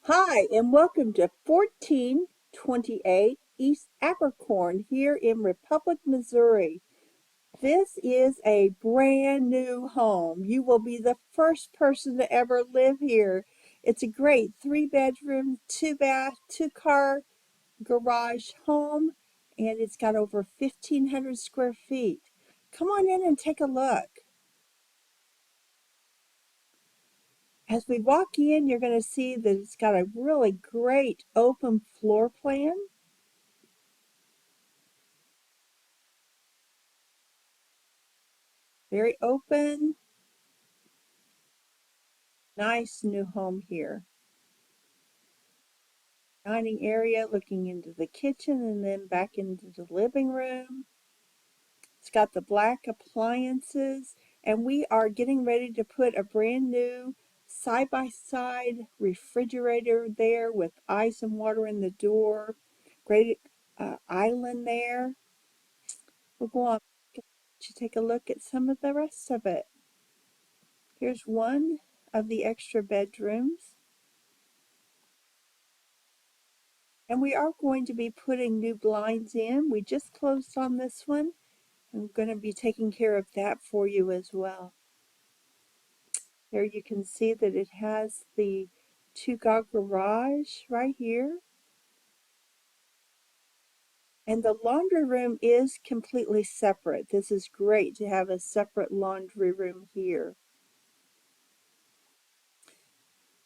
Hi, and welcome to 1428 East Abercorn here in Republic, Missouri. This is a brand new home. You will be the first person to ever live here. It's a great 3 bedroom, 2 bath, 2 car garage home, and it's got over 1,500 square feet. Come on in and take a look. As we walk in, you're going to see that it's got a really great open floor plan. Very open, nice new home here. Dining area looking into the kitchen and then back into the living room. It's got the black appliances, and we are getting ready to put a brand new side-by-side refrigerator there with ice and water in the door. Great island there. We'll go on to take a look at some of the rest of it. Here's one of the extra bedrooms. And we are going to be putting new blinds in. We just closed on this one. I'm going to be taking care of that for you as well. There you can see that it has the 2-car garage right here. And the laundry room is completely separate. This is great to have a separate laundry room here.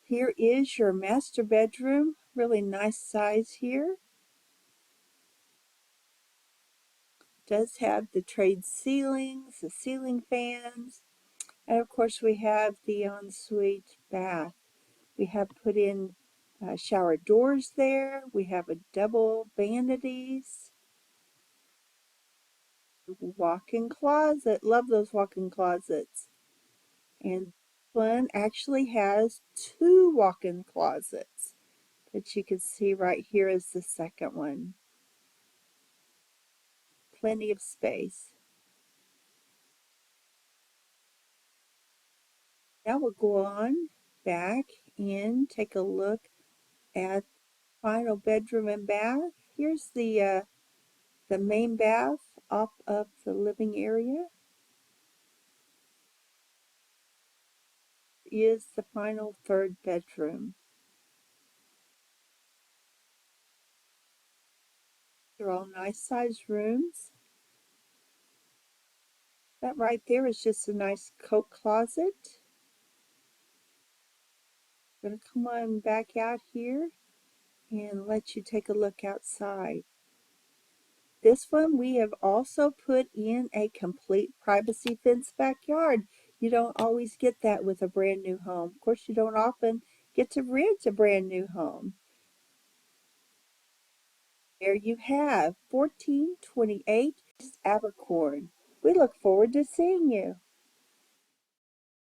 Here is your master bedroom. Really nice size here. Does have the trade ceilings, the ceiling fans, and of course we have the ensuite bath. We have put in shower doors there. We have a double vanities, walk-in closet. Love those walk-in closets. And one actually has 2 walk-in closets that you can see right here is the second one. Plenty of space. Now we'll go on back and take a look at final bedroom and bath. Here's the main bath off of the living area. Is the final third bedroom. They're all nice sized rooms. That right there is just a nice coat closet. I'm going to come on back out here and let you take a look outside. This one we have also put in a complete privacy fence backyard. You don't always get that with a brand new home. Of course, you don't often get to rent a brand new home. There you have 1428 Abercorn. We look forward to seeing you.